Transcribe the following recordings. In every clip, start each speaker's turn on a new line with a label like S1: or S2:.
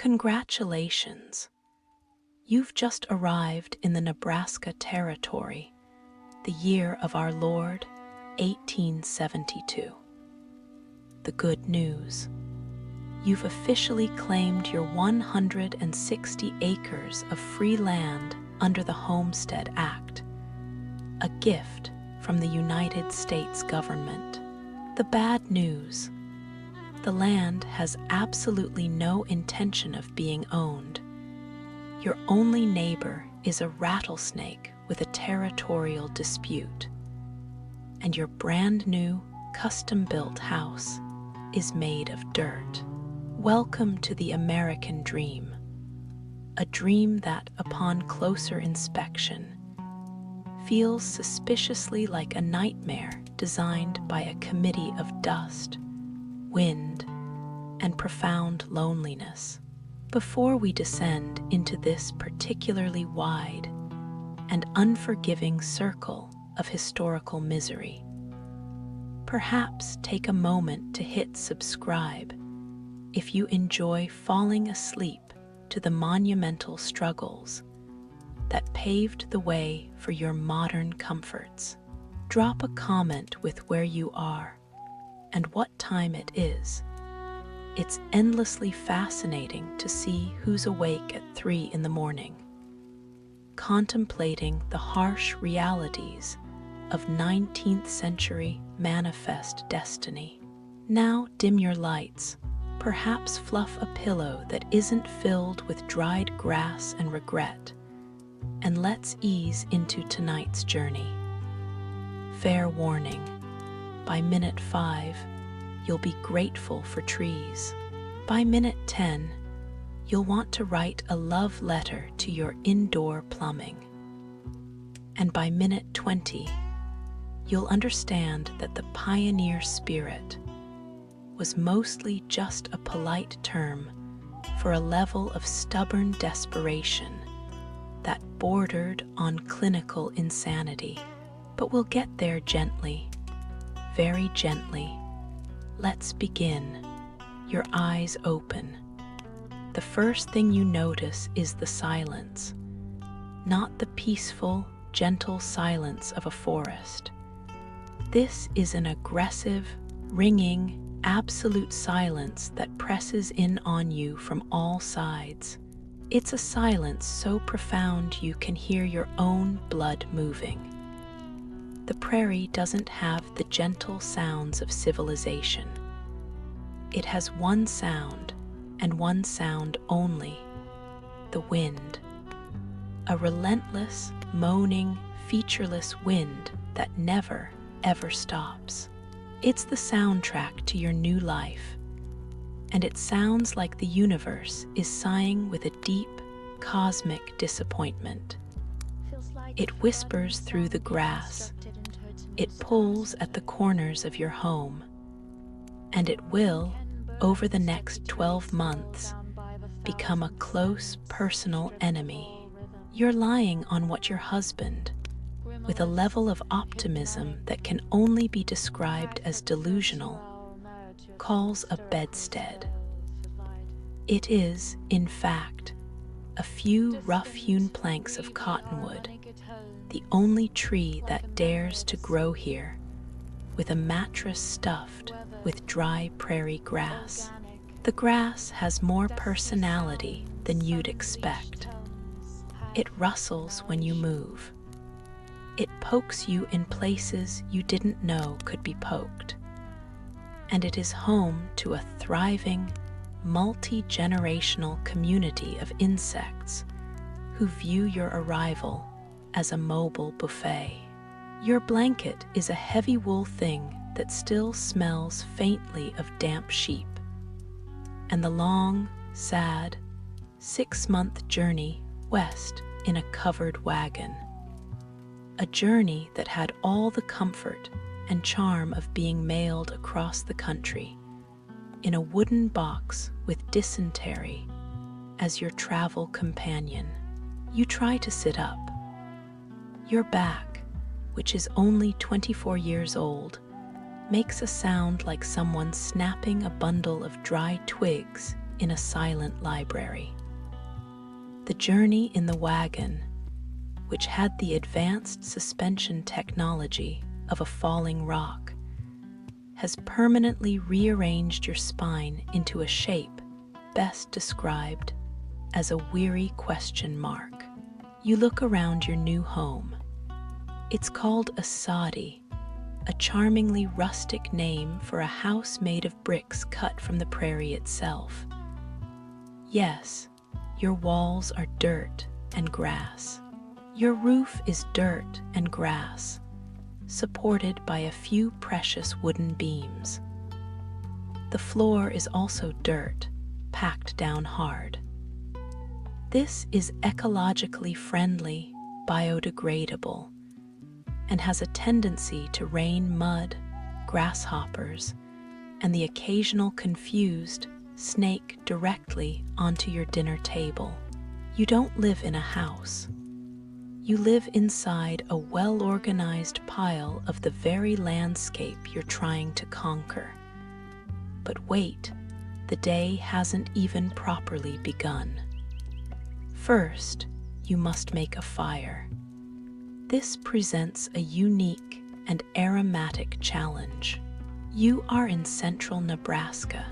S1: Congratulations! You've just arrived in the Nebraska Territory, the year of our Lord, 1872. The good news: you've officially claimed your 160 acres of free land under the Homestead Act, a gift from the United States government. The bad news: the land has absolutely no intention of being owned. Your only neighbor is a rattlesnake with a territorial dispute, and your brand new, custom-built house is made of dirt. Welcome to the American dream, a dream that, upon closer inspection, feels suspiciously like a nightmare designed by a committee of dust, wind, and profound loneliness. Before we descend into this particularly wide and unforgiving circle of historical misery, perhaps take a moment to hit subscribe if you enjoy falling asleep to the monumental struggles that paved the way for your modern comforts. Drop a comment with where you are and what time it is. It's endlessly fascinating to see who's awake at 3 in the morning, contemplating the harsh realities of 19th century manifest destiny. Now dim your lights, perhaps fluff a pillow that isn't filled with dried grass and regret, and let's ease into tonight's journey. Fair warning, by minute 5, you'll be grateful for trees. By minute 10, you'll want to write a love letter to your indoor plumbing. And by minute 20, you'll understand that the pioneer spirit was mostly just a polite term for a level of stubborn desperation that bordered on clinical insanity. But we'll get there gently, very gently. Let's begin. Your eyes open. The first thing you notice is the silence, not the peaceful, gentle silence of a forest. This is an aggressive, ringing, absolute silence that presses in on you from all sides. It's a silence so profound you can hear your own blood moving. The prairie doesn't have the gentle sounds of civilization. It has one sound, and one sound only: the wind. A relentless, moaning, featureless wind that never, ever stops. It's the soundtrack to your new life, and it sounds like the universe is sighing with a deep, cosmic disappointment. It whispers through the grass. It pulls at the corners of your home, and it will, over the next 12 months, become a close personal enemy. You're lying on what your husband, with a level of optimism that can only be described as delusional, calls a bedstead. It is, in fact, a few rough-hewn planks of cottonwood, the only tree that dares to grow here, with a mattress stuffed with dry prairie grass. The grass has more personality than you'd expect. It rustles when you move. It pokes you in places you didn't know could be poked. And it is home to a thriving, multi-generational community of insects who view your arrival as a mobile buffet. Your blanket is a heavy wool thing that still smells faintly of damp sheep, and the long, sad, 6-month journey west in a covered wagon. A journey that had all the comfort and charm of being mailed across the country in a wooden box with dysentery as your travel companion. You try to sit up. Your back, which is only 24 years old, makes a sound like someone snapping a bundle of dry twigs in a silent library. The journey in the wagon, which had the advanced suspension technology of a falling rock, has permanently rearranged your spine into a shape best described as a weary question mark. You look around your new home. It's called a soddy, a charmingly rustic name for a house made of bricks cut from the prairie itself. Yes, your walls are dirt and grass. Your roof is dirt and grass, supported by a few precious wooden beams. The floor is also dirt, packed down hard. This is ecologically friendly, biodegradable, and has a tendency to rain mud, grasshoppers, and the occasional confused snake directly onto your dinner table. You don't live in a house. You live inside a well-organized pile of the very landscape you're trying to conquer. But wait, the day hasn't even properly begun. First, you must make a fire. This presents a unique and aromatic challenge. You are in central Nebraska.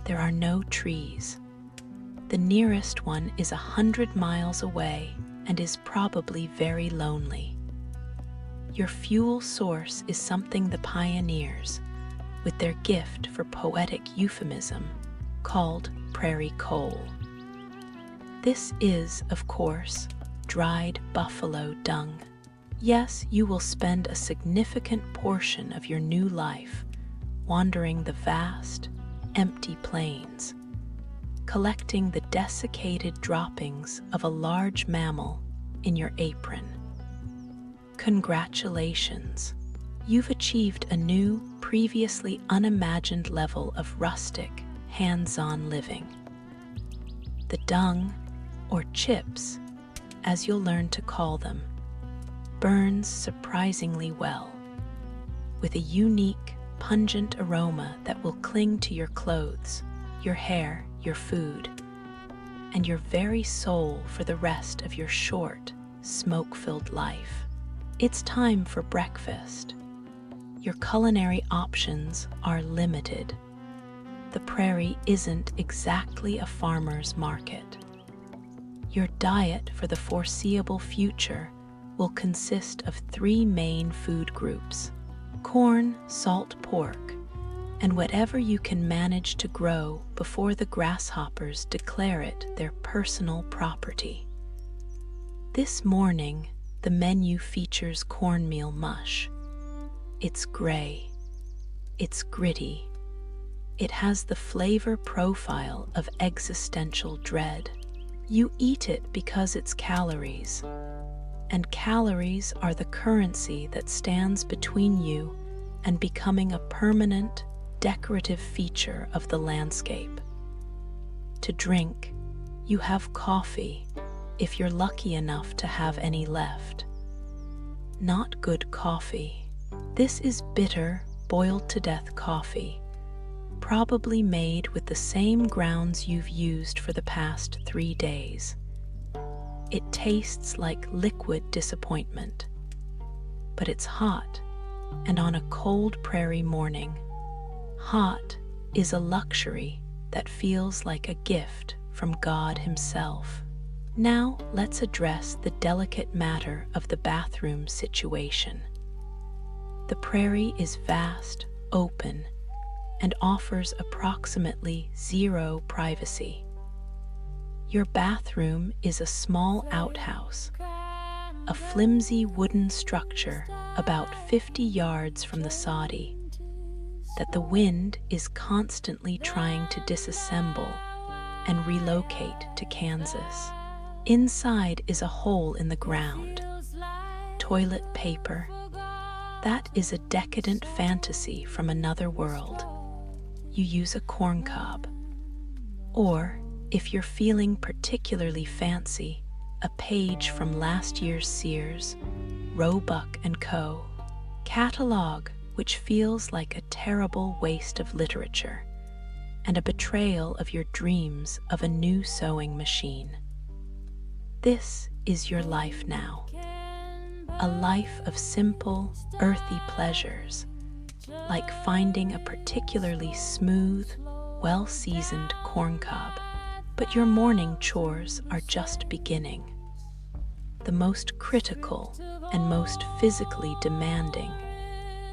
S1: There are no trees. The nearest one is 100 miles away and is probably very lonely. Your fuel source is something the pioneers, with their gift for poetic euphemism, called prairie coal. This is, of course, dried buffalo dung. Yes, you will spend a significant portion of your new life wandering the vast, empty plains, collecting the desiccated droppings of a large mammal in your apron. Congratulations! You've achieved a new, previously unimagined level of rustic, hands-on living. The dung, or chips, as you'll learn to call them, burns surprisingly well, with a unique, pungent aroma that will cling to your clothes, your hair, your food, and your very soul for the rest of your short, smoke-filled life. It's time for breakfast. Your culinary options are limited. The prairie isn't exactly a farmer's market. Your diet for the foreseeable future will consist of 3 main food groups: corn, salt pork, and whatever you can manage to grow before the grasshoppers declare it their personal property. This morning, the menu features cornmeal mush. It's gray. It's gritty. It has the flavor profile of existential dread. You eat it because it's calories, and calories are the currency that stands between you and becoming a permanent, decorative feature of the landscape. To drink, you have coffee, if you're lucky enough to have any left. Not good coffee. This is bitter, boiled-to-death coffee, probably made with the same grounds you've used for the past 3 days. It tastes like liquid disappointment. But it's hot, and on a cold prairie morning, hot is a luxury that feels like a gift from God Himself. Now let's address the delicate matter of the bathroom situation. The prairie is vast, open, and offers approximately 0 privacy. Your bathroom is a small outhouse, a flimsy wooden structure about 50 yards from the soddy that the wind is constantly trying to disassemble and relocate to Kansas. Inside is a hole in the ground. Toilet paper. That is a decadent fantasy from another world. You use a corncob. Or, if you're feeling particularly fancy, a page from last year's Sears, Roebuck & Co. catalog, which feels like a terrible waste of literature. and a betrayal of your dreams of a new sewing machine. This is your life now, a life of simple, earthy pleasures, like finding a particularly smooth, well-seasoned corncob. But your morning chores are just beginning. The most critical and most physically demanding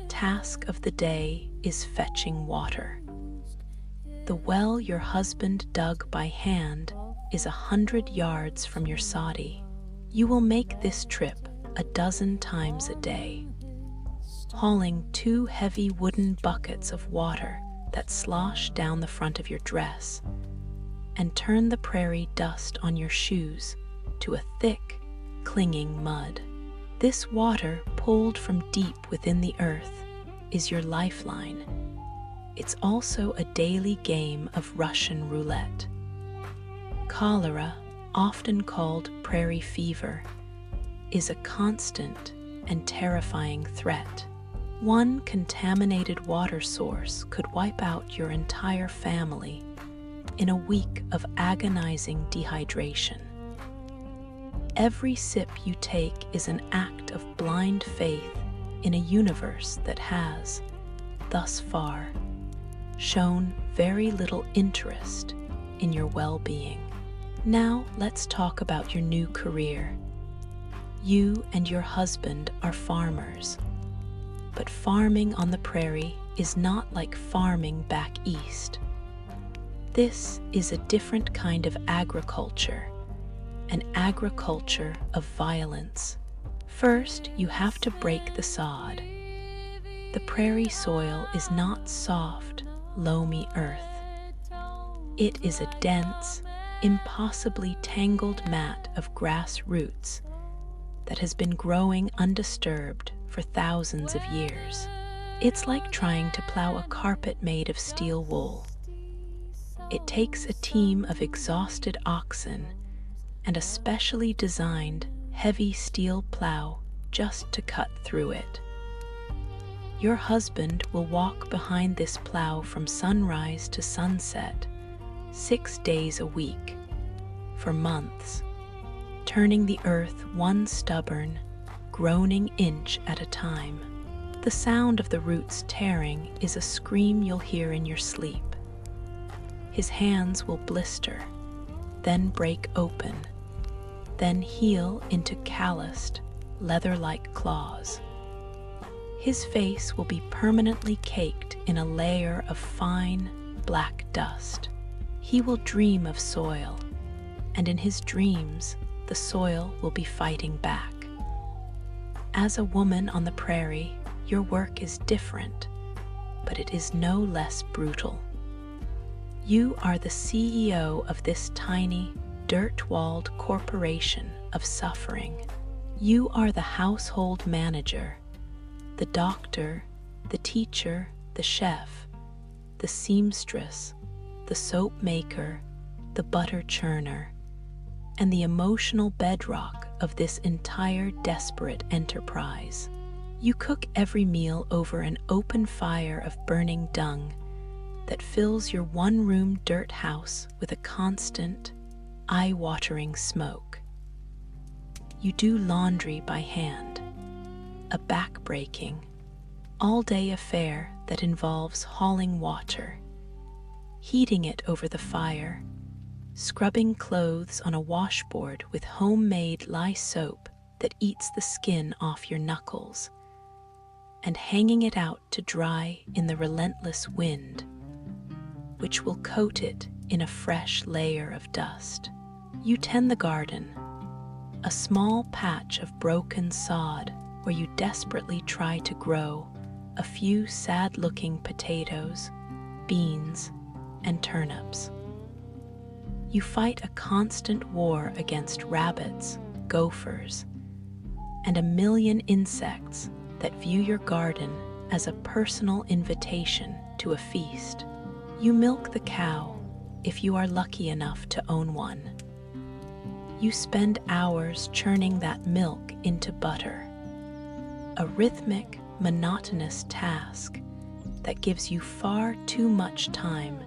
S1: task of the day is fetching water. The well your husband dug by hand is 100 yards from your soddy. You will make this trip a dozen times a day, hauling 2 heavy wooden buckets of water that slosh down the front of your dress and turn the prairie dust on your shoes to a thick, clinging mud. This water, pulled from deep within the earth, is your lifeline. It's also a daily game of Russian roulette. Cholera, often called prairie fever, is a constant and terrifying threat. One contaminated water source could wipe out your entire family in a week of agonizing dehydration. Every sip you take is an act of blind faith in a universe that has, thus far, shown very little interest in your well-being. Now let's talk about your new career. You and your husband are farmers, but farming on the prairie is not like farming back east. This is a different kind of agriculture, an agriculture of violence. First, you have to break the sod. The prairie soil is not soft, loamy earth. It is a dense, impossibly tangled mat of grass roots that has been growing undisturbed for thousands of years. It's like trying to plow a carpet made of steel wool. It takes a team of exhausted oxen and a specially designed heavy steel plow just to cut through it. Your husband will walk behind this plow from sunrise to sunset, 6 days a week, for months, turning the earth one stubborn, groaning inch at a time. The sound of the roots tearing is a scream you'll hear in your sleep. His hands will blister, then break open, then heal into calloused, leather-like claws. His face will be permanently caked in a layer of fine, black dust. He will dream of soil, and in his dreams, the soil will be fighting back. As a woman on the prairie, your work is different, but it is no less brutal. You are the CEO of this tiny, dirt-walled corporation of suffering. You are the household manager, the doctor, the teacher, the chef, the seamstress, the soap maker, the butter churner, and the emotional bedrock of this entire desperate enterprise. You cook every meal over an open fire of burning dung that fills your one-room dirt house with a constant, eye-watering smoke. You do laundry by hand, a back-breaking, all-day affair that involves hauling water, heating it over the fire, scrubbing clothes on a washboard with homemade lye soap that eats the skin off your knuckles, and hanging it out to dry in the relentless wind, which will coat it in a fresh layer of dust. You tend the garden, a small patch of broken sod where you desperately try to grow a few sad-looking potatoes, beans, and turnips. You fight a constant war against rabbits, gophers, and a million insects that view your garden as a personal invitation to a feast. You milk the cow, if you are lucky enough to own one. You spend hours churning that milk into butter, a rhythmic, monotonous task that gives you far too much time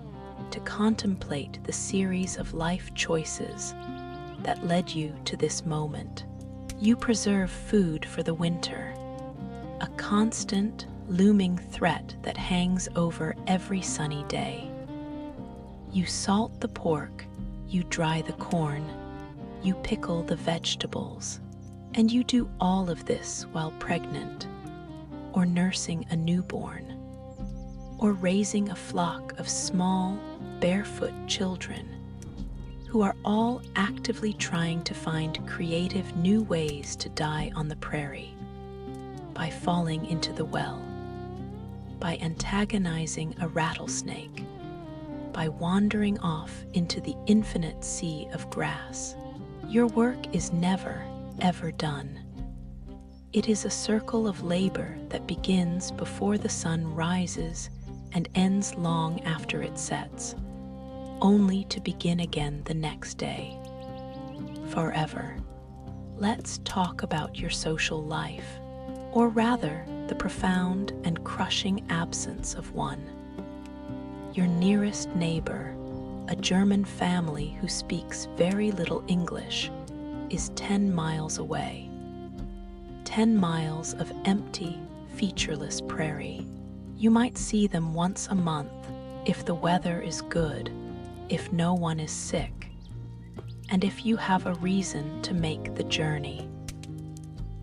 S1: to contemplate the series of life choices that led you to this moment. You preserve food for the winter, a constant, looming threat that hangs over every sunny day. You salt the pork, you dry the corn, you pickle the vegetables, and you do all of this while pregnant, or nursing a newborn, or raising a flock of small, barefoot children who are all actively trying to find creative new ways to die on the prairie, by falling into the well, by antagonizing a rattlesnake, by wandering off into the infinite sea of grass. Your work is never, ever done. It is a circle of labor that begins before the sun rises and ends long after it sets, only to begin again the next day. Forever. Let's talk about your social life, or rather, the profound and crushing absence of one. Your nearest neighbor, a German family who speaks very little English, is 10 miles away. 10 miles of empty, featureless prairie. You might see them once a month if the weather is good, if no one is sick, and if you have a reason to make the journey.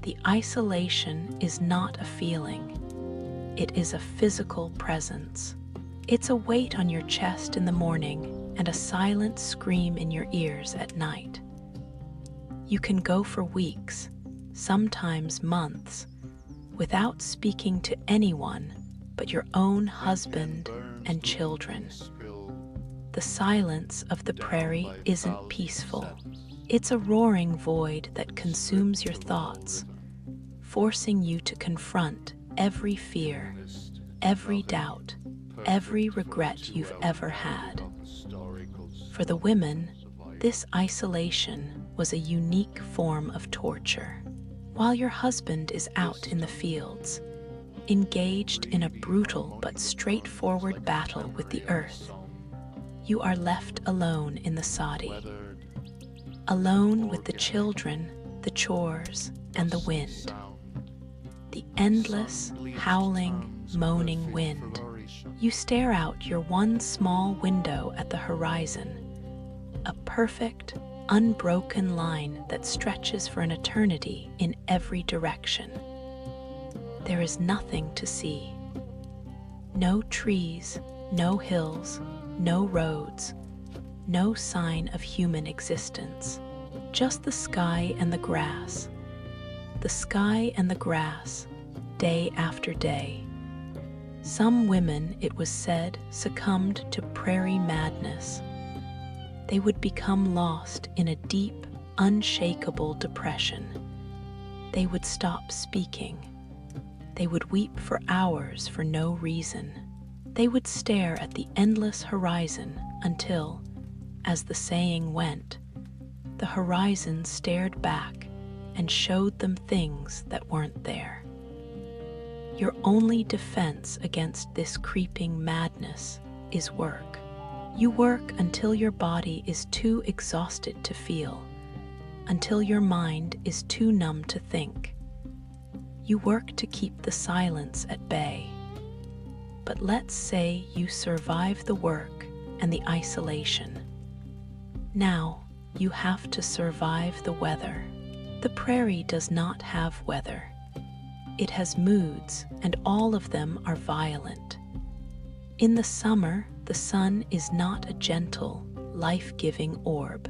S1: The isolation is not a feeling. It is a physical presence. It's a weight on your chest in the morning and a silent scream in your ears at night. You can go for weeks, sometimes months, without speaking to anyone but your own husband and children. The silence of the prairie isn't peaceful. It's a roaring void that consumes your thoughts, forcing you to confront every fear, every doubt, every regret you've ever had. For the women, this isolation was a unique form of torture. While your husband is out in the fields, engaged in a brutal but straightforward battle with the earth, you are left alone in the soddy, alone with the children, the chores, and the wind. The endless, howling, moaning wind. You stare out your one small window at the horizon, a perfect, unbroken line that stretches for an eternity in every direction. There is nothing to see. No trees, no hills, no roads, no sign of human existence. Just the sky and the grass. The sky and the grass, day after day. Some women, it was said, succumbed to prairie madness. They would become lost in a deep, unshakable depression. They would stop speaking. They would weep for hours for no reason. They would stare at the endless horizon until, as the saying went, the horizon stared back and showed them things that weren't there. Your only defense against this creeping madness is work. You work until your body is too exhausted to feel, until your mind is too numb to think. You work to keep the silence at bay. But let's say you survive the work and the isolation. Now you have to survive the weather. The prairie does not have weather. It has moods, and all of them are violent. In the summer, the sun is not a gentle, life-giving orb.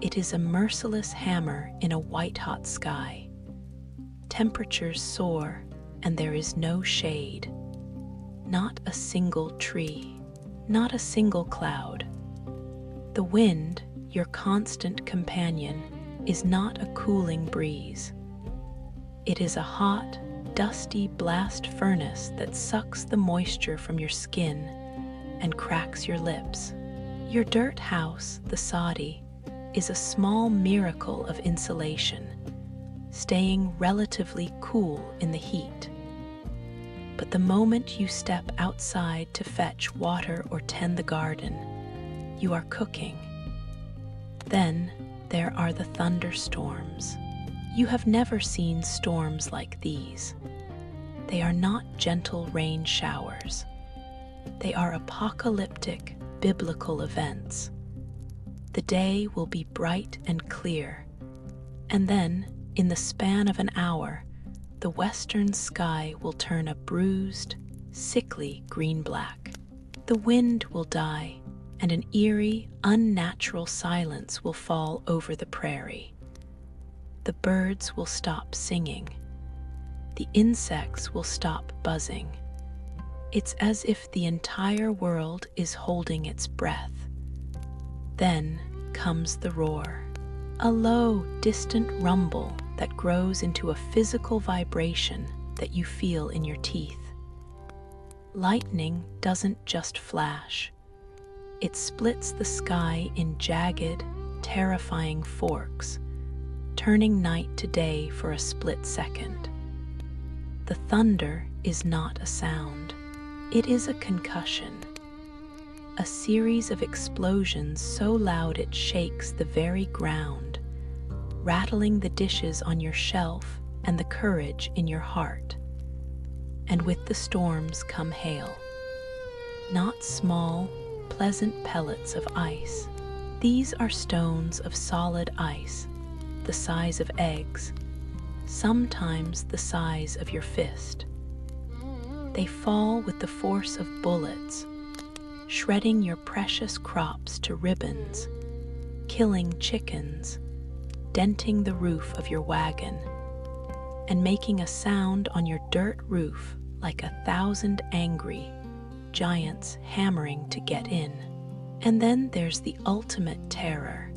S1: It is a merciless hammer in a white-hot sky. Temperatures soar, and there is no shade. Not a single tree, not a single cloud. The wind, your constant companion, is not a cooling breeze. It is a hot, dusty blast furnace that sucks the moisture from your skin and cracks your lips. Your dirt house, the soddy, is a small miracle of insulation, staying relatively cool in the heat. But the moment you step outside to fetch water or tend the garden, you are cooking. Then there are the thunderstorms. You have never seen storms like these. They are not gentle rain showers. They are apocalyptic, biblical events. The day will be bright and clear, and then, in the span of an hour, the western sky will turn a bruised, sickly green-black. The wind will die, and an eerie, unnatural silence will fall over the prairie. The birds will stop singing. The insects will stop buzzing. It's as if the entire world is holding its breath. Then comes the roar, a low, distant rumble that grows into a physical vibration that you feel in your teeth. Lightning doesn't just flash. It splits the sky in jagged, terrifying forks, turning night to day for a split second. The thunder is not a sound. It is a concussion. A series of explosions so loud it shakes the very ground, rattling the dishes on your shelf and the courage in your heart. And with the storms come hail. Not small, pleasant pellets of ice. These are stones of solid ice, the size of eggs, sometimes the size of your fist. They fall with the force of bullets, shredding your precious crops to ribbons, killing chickens, denting the roof of your wagon, and making a sound on your dirt roof like 1,000 angry giants hammering to get in. And then there's the ultimate terror,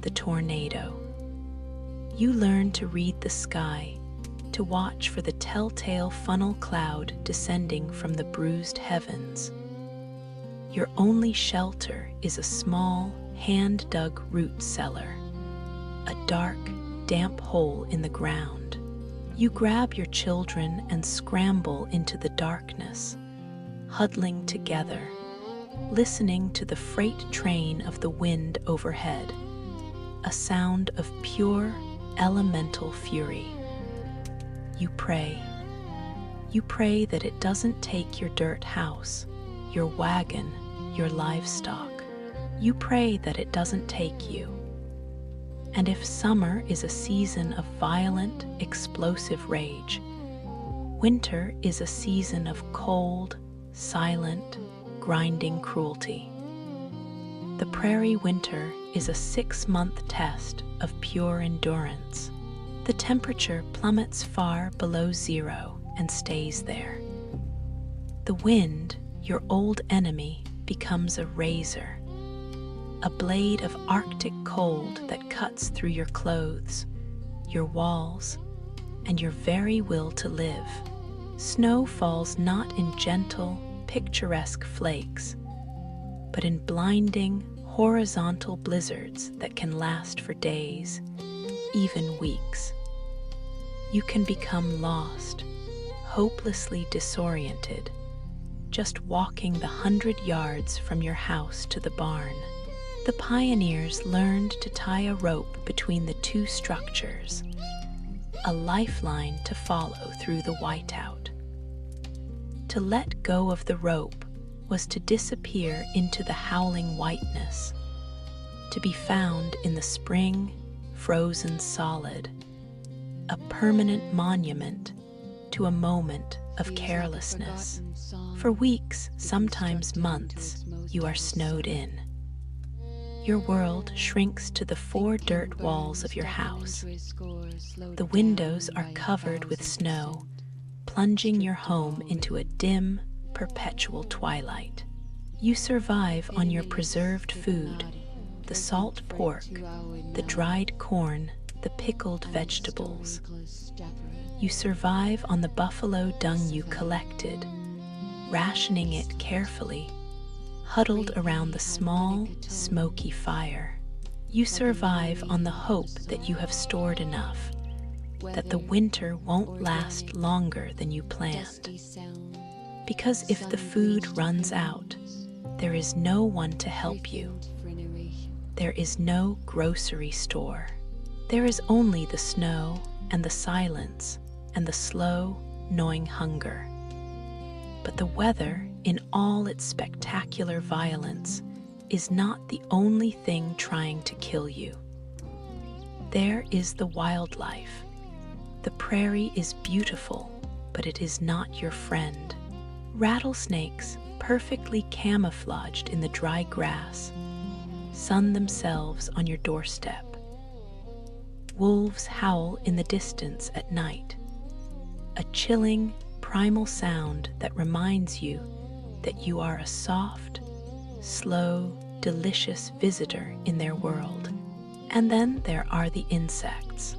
S1: the tornado. You learn to read the sky, to watch for the telltale funnel cloud descending from the bruised heavens. Your only shelter is a small, hand-dug root cellar, a dark, damp hole in the ground. You grab your children and scramble into the darkness, huddling together, listening to the freight train of the wind overhead, a sound of pure, elemental fury. You pray. You pray that it doesn't take your dirt house, your wagon, your livestock. You pray that it doesn't take you. And if summer is a season of violent, explosive rage, winter is a season of cold, silent, grinding cruelty. The prairie winter is a 6-month test of pure endurance. The temperature plummets far below zero and stays there. The wind, your old enemy, becomes a razor, a blade of Arctic cold that cuts through your clothes, your walls, and your very will to live. Snow falls not in gentle, picturesque flakes, but in blinding, horizontal blizzards that can last for days, even weeks. You can become lost, hopelessly disoriented, just walking the 100 yards from your house to the barn. The pioneers learned to tie a rope between the two structures, a lifeline to follow through the whiteout. To let go of the rope was to disappear into the howling whiteness, to be found in the spring, frozen solid, a permanent monument to a moment of carelessness. For weeks, sometimes months, you are snowed in. Your world shrinks to the 4 dirt walls of your house. The windows are covered with snow, plunging your home into a dim, perpetual twilight. You survive on your preserved food, the salt pork, the dried corn, the pickled vegetables. You survive on the buffalo dung you collected, rationing it carefully, huddled around the small, smoky fire. You survive on the hope that you have stored enough, that the winter won't last longer than you planned. Because if the food runs out, there is no one to help you. There is no grocery store. There is only the snow and the silence and the slow, gnawing hunger. But the weather, in all its spectacular violence, is not the only thing trying to kill you. There is the wildlife. The prairie is beautiful, but it is not your friend. Rattlesnakes, perfectly camouflaged in the dry grass, sun themselves on your doorstep. Wolves howl in the distance at night, a chilling, primal sound that reminds you that you are a soft, slow, delicious visitor in their world. And then there are the insects.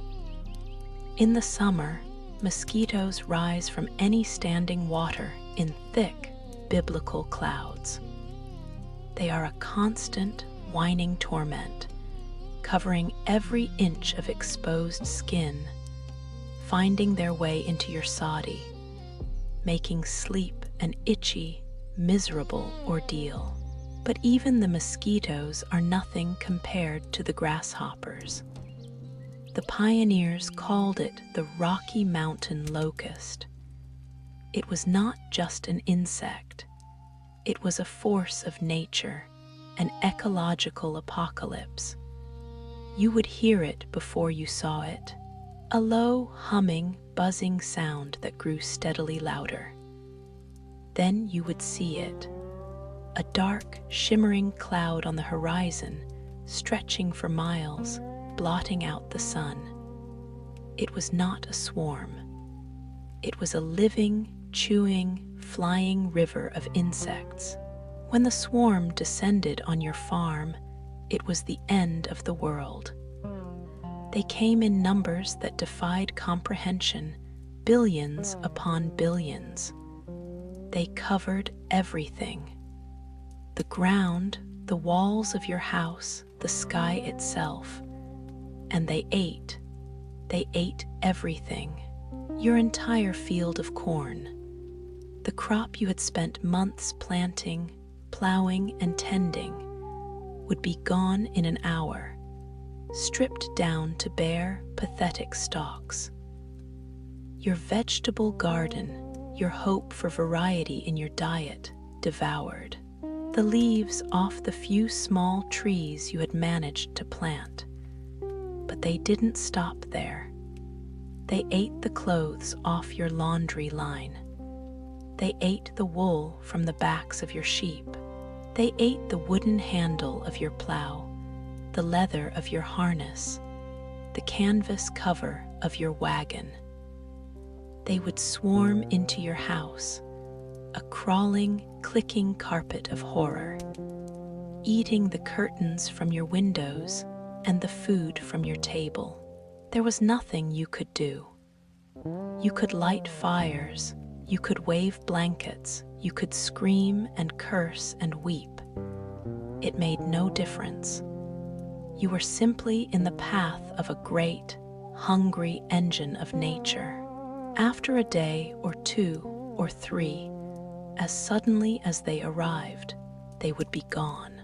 S1: In the summer, mosquitoes rise from any standing water in thick, biblical clouds. They are a constant, whining torment, covering every inch of exposed skin, finding their way into your soddy, making sleep an itchy, miserable ordeal. But even the mosquitoes are nothing compared to the grasshoppers. The pioneers called it the Rocky Mountain locust. It was not just an insect. It was a force of nature, an ecological apocalypse. You would hear it before you saw it, a low, humming, buzzing sound that grew steadily louder. Then you would see it, a dark, shimmering cloud on the horizon, stretching for miles, blotting out the sun. It was not a swarm. It was a living, chewing, flying river of insects. When the swarm descended on your farm, it was the end of the world. They came in numbers that defied comprehension, billions upon billions. They covered everything. The ground, the walls of your house, the sky itself. And they ate everything. Your entire field of corn. The crop you had spent months planting, plowing, and tending would be gone in an hour, stripped down to bare, pathetic stalks. Your vegetable garden, your hope for variety in your diet, devoured. The leaves off the few small trees you had managed to plant. But they didn't stop there. They ate the clothes off your laundry line. They ate the wool from the backs of your sheep. They ate the wooden handle of your plow, the leather of your harness, the canvas cover of your wagon. They would swarm into your house, a crawling, clicking carpet of horror, eating the curtains from your windows and the food from your table. There was nothing you could do. You could light fires, you could wave blankets, you could scream and curse and weep. It made no difference. You were simply in the path of a great, hungry engine of nature. After a day or two or three, as suddenly as they arrived, they would be gone.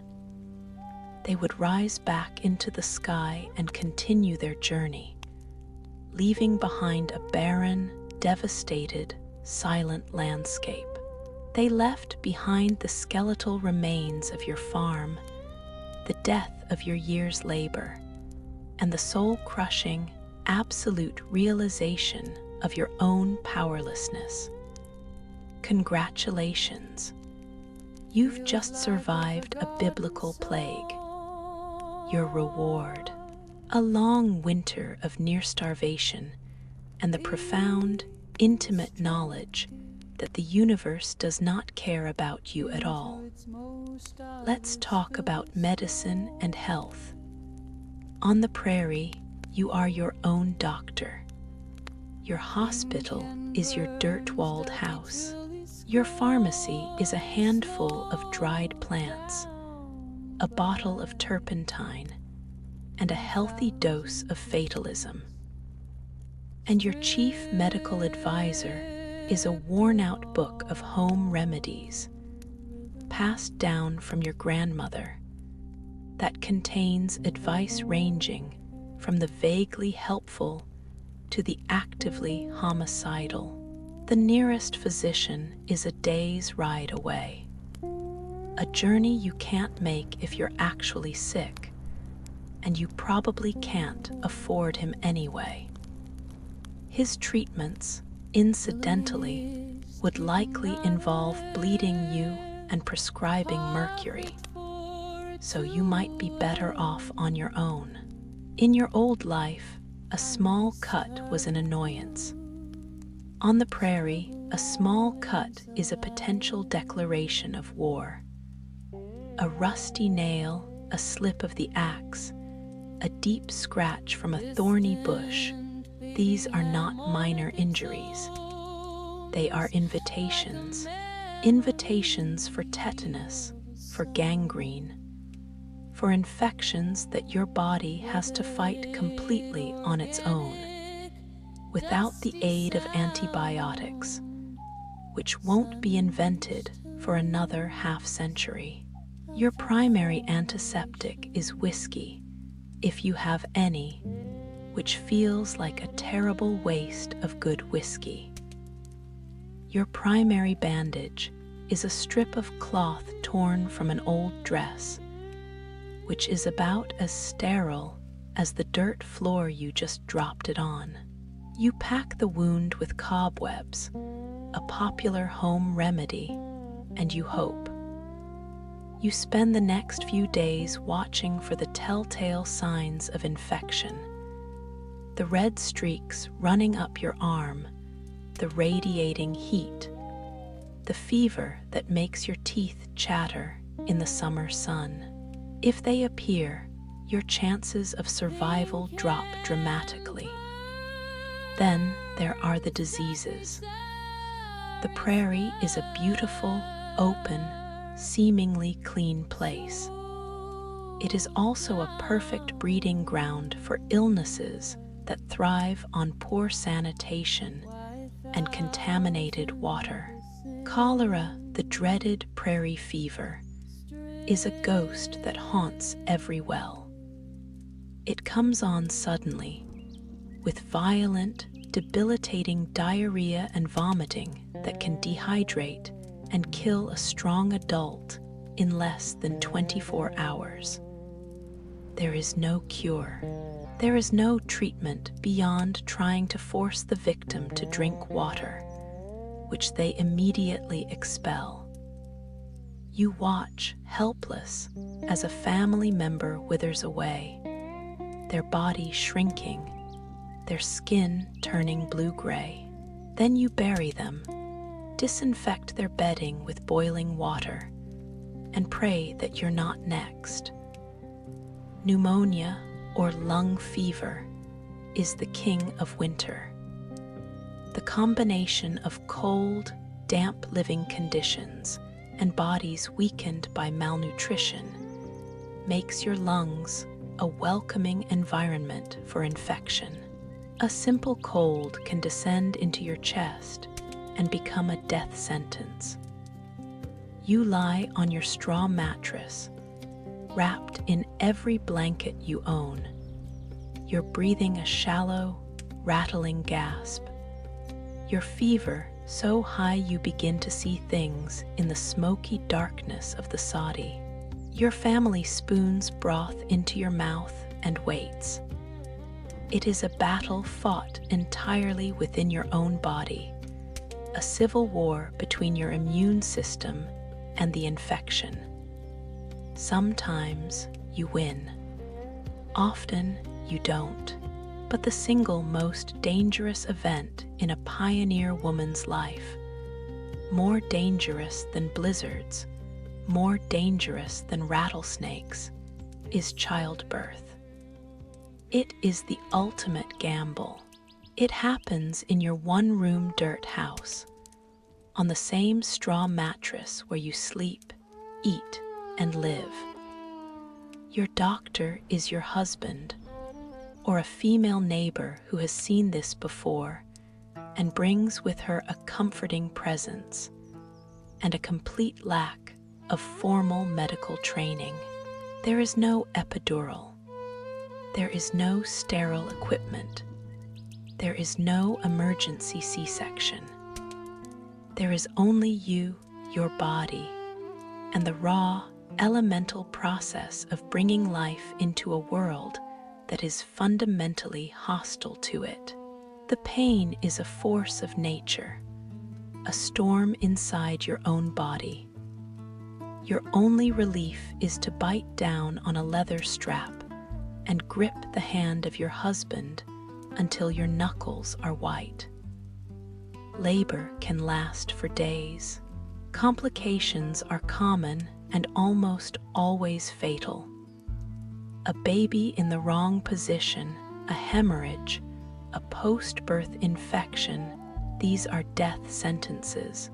S1: They would rise back into the sky and continue their journey, leaving behind a barren, devastated, silent landscape. They left behind the skeletal remains of your farm, the death of your year's labor, and the soul-crushing, absolute realization of your own powerlessness. Congratulations. You've just survived a biblical plague. Your reward, a long winter of near starvation and the profound, intimate knowledge that the universe does not care about you at all. Let's talk about medicine and health. On the prairie, you are your own doctor. Your hospital is your dirt-walled house. Your pharmacy is a handful of dried plants, a bottle of turpentine, and a healthy dose of fatalism. And your chief medical advisor is a worn-out book of home remedies passed down from your grandmother that contains advice ranging from the vaguely helpful to the actively homicidal. The nearest physician is a day's ride away, a journey you can't make if you're actually sick, and you probably can't afford him anyway. His treatments, incidentally, would likely involve bleeding you and prescribing mercury, so you might be better off on your own. In your old life, a small cut was an annoyance. On the prairie, a small cut is a potential declaration of war. A rusty nail, a slip of the axe, a deep scratch from a thorny bush, these are not minor injuries. They are invitations. Invitations for tetanus, for gangrene, for infections that your body has to fight completely on its own, without the aid of antibiotics, which won't be invented for another half-century. Your primary antiseptic is whiskey, if you have any, which feels like a terrible waste of good whiskey. Your primary bandage is a strip of cloth torn from an old dress, which is about as sterile as the dirt floor you just dropped it on. You pack the wound with cobwebs, a popular home remedy, and you hope. You spend the next few days watching for the telltale signs of infection. The red streaks running up your arm, the radiating heat, the fever that makes your teeth chatter in the summer sun. If they appear, your chances of survival drop dramatically. Then there are the diseases. The prairie is a beautiful, open, seemingly clean place. It is also a perfect breeding ground for illnesses that thrive on poor sanitation and contaminated water. Cholera, the dreaded prairie fever, is a ghost that haunts every well. It comes on suddenly, with violent, debilitating diarrhea and vomiting that can dehydrate and kill a strong adult in less than 24 hours. There is no cure. There is no treatment beyond trying to force the victim to drink water, which they immediately expel. You watch, helpless, as a family member withers away, their body shrinking, their skin turning blue-gray. Then you bury them, disinfect their bedding with boiling water, and pray that you're not next. Pneumonia, or lung fever, is the king of winter. The combination of cold, damp living conditions and bodies weakened by malnutrition makes your lungs a welcoming environment for infection. A simple cold can descend into your chest and become a death sentence. You lie on your straw mattress, wrapped in every blanket you own. You're breathing a shallow, rattling gasp. Your fever so high you begin to see things in the smoky darkness of the soddy. Your family spoons broth into your mouth and waits. It is a battle fought entirely within your own body, a civil war between your immune system and the infection. Sometimes you win. Often you don't. But the single most dangerous event in a pioneer woman's life, more dangerous than blizzards, more dangerous than rattlesnakes, is childbirth. It is the ultimate gamble. It happens in your one-room dirt house, on the same straw mattress where you sleep, eat, and live. Your doctor is your husband, or a female neighbor who has seen this before and brings with her a comforting presence and a complete lack of formal medical training. There is no epidural. There is no sterile equipment. There is no emergency C-section. There is only you, your body, and the raw, elemental process of bringing life into a world that is fundamentally hostile to it. The pain is a force of nature, a storm inside your own body. Your only relief is to bite down on a leather strap and grip the hand of your husband until your knuckles are white. Labor can last for days. Complications are common and almost always fatal. A baby in the wrong position, a hemorrhage, a post-birth infection, these are death sentences.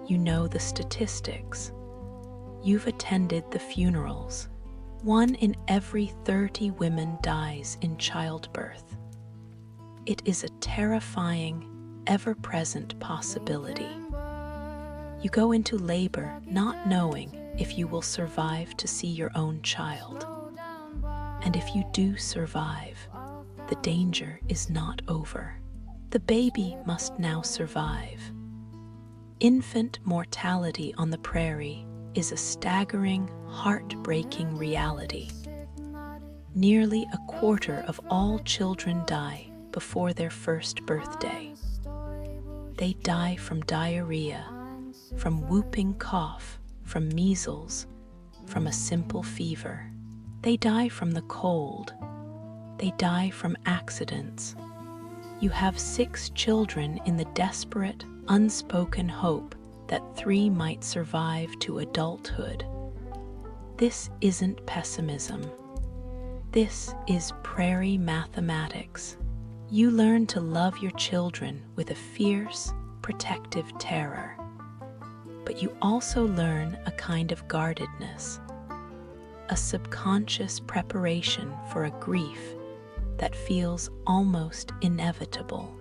S1: You know the statistics. You've attended the funerals. 1 in every 30 women dies in childbirth. It is a terrifying, ever-present possibility. You go into labor not knowing if you will survive to see your own child. And if you do survive, the danger is not over. The baby must now survive. Infant mortality on the prairie is a staggering, heartbreaking reality. Nearly a quarter of all children die before their first birthday. They die from diarrhea, from whooping cough, from measles, from a simple fever. They die from the cold. They die from accidents. You have 6 children in the desperate, unspoken hope that 3 might survive to adulthood. This isn't pessimism. This is prairie mathematics. You learn to love your children with a fierce, protective terror. But you also learn a kind of guardedness, a subconscious preparation for a grief that feels almost inevitable.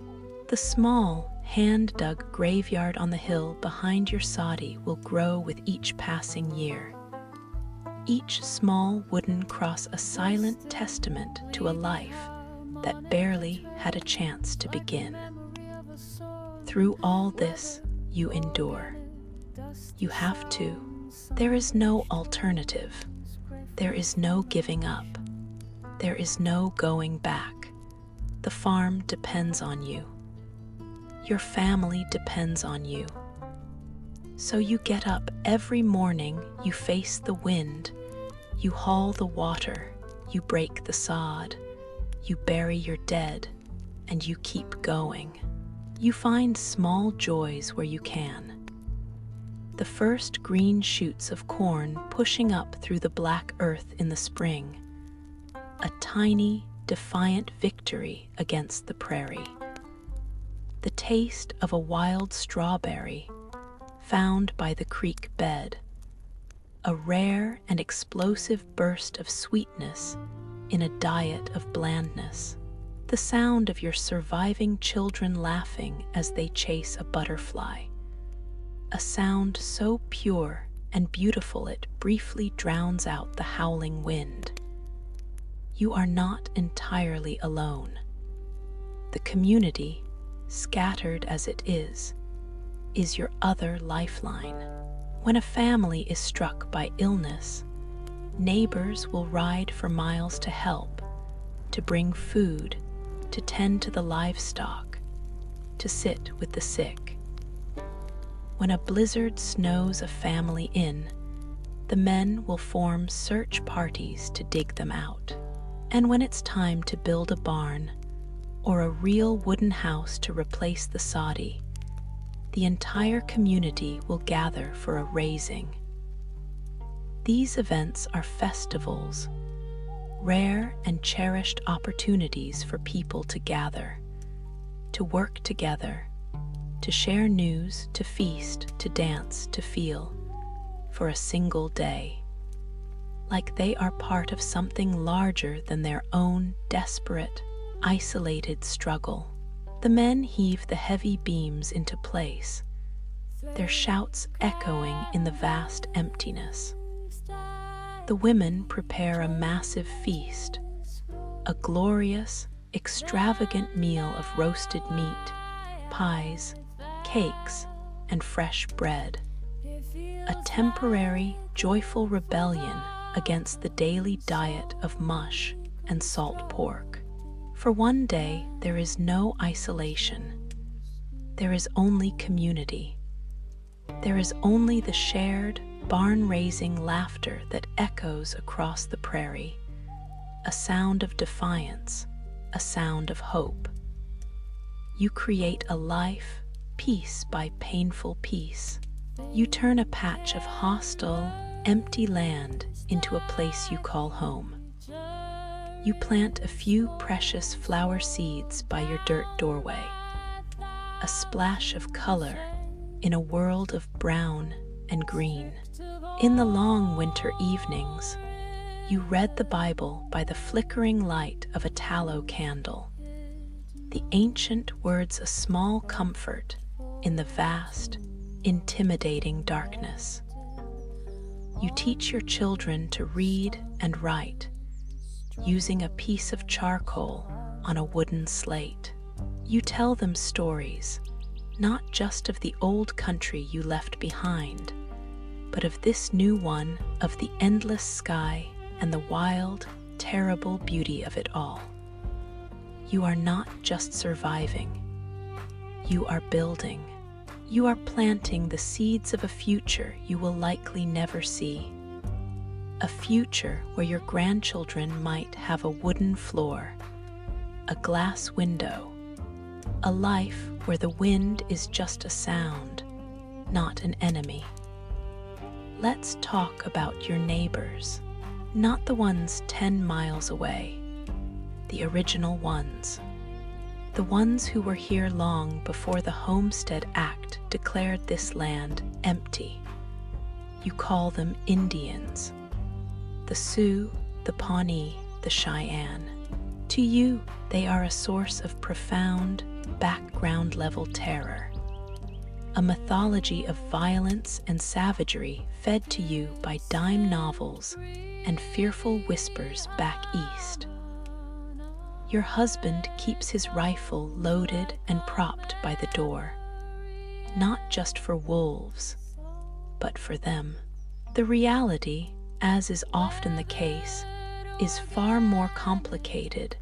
S1: The small, hand-dug graveyard on the hill behind your soddy will grow with each passing year. Each small wooden cross a silent testament to a life that barely had a chance to begin. Through all this, you endure. You have to. There is no alternative. There is no giving up. There is no going back. The farm depends on you. Your family depends on you. So you get up every morning, you face the wind, you haul the water, you break the sod, you bury your dead, and you keep going. You find small joys where you can. The first green shoots of corn pushing up through the black earth in the spring. A tiny, defiant victory against the prairie. The taste of a wild strawberry found by the creek bed. A rare and explosive burst of sweetness in a diet of blandness. The sound of your surviving children laughing as they chase a butterfly. A sound so pure and beautiful it briefly drowns out the howling wind. You are not entirely alone. The community, scattered as it is your other lifeline. When a family is struck by illness, neighbors will ride for miles to help, to bring food, to tend to the livestock, to sit with the sick. When a blizzard snows a family in, the men will form search parties to dig them out. And when it's time to build a barn or a real wooden house to replace the soddy, the entire community will gather for a raising. These events are festivals, rare and cherished opportunities for people to gather, to work together, to share news, to feast, to dance, to feel, for a single day. like they are part of something larger than their own desperate, isolated struggle. The men heave the heavy beams into place, their shouts echoing in the vast emptiness. The women prepare a massive feast, a glorious, extravagant meal of roasted meat, pies, cakes, and fresh bread. A temporary, joyful rebellion against the daily diet of mush and salt pork. For one day, there is no isolation. There is only community. There is only the shared, barn-raising laughter that echoes across the prairie, a sound of defiance, a sound of hope. You create a life, piece by painful piece. You turn a patch of hostile, empty land into a place you call home. You plant a few precious flower seeds by your dirt doorway, a splash of color in a world of brown and green. In the long winter evenings, you read the Bible by the flickering light of a tallow candle. The ancient words a small comfort in the vast, intimidating darkness. You teach your children to read and write, using a piece of charcoal on a wooden slate. You tell them stories, not just of the old country you left behind, but of this new one, of the endless sky and the wild, terrible beauty of it all. You are not just surviving. You are building. You are planting the seeds of a future you will likely never see. A future where your grandchildren might have a wooden floor, a glass window, a life where the wind is just a sound, not an enemy. Let's talk about your neighbors, not the ones 10 miles away, the original ones. The ones who were here long before the Homestead Act declared this land empty. You call them Indians. The Sioux, the Pawnee, the Cheyenne. To you, they are a source of profound, background-level terror. A mythology of violence and savagery fed to you by dime novels and fearful whispers back east. Your husband keeps his rifle loaded and propped by the door, not just for wolves, but for them. The reality, as is often the case, is far more complicated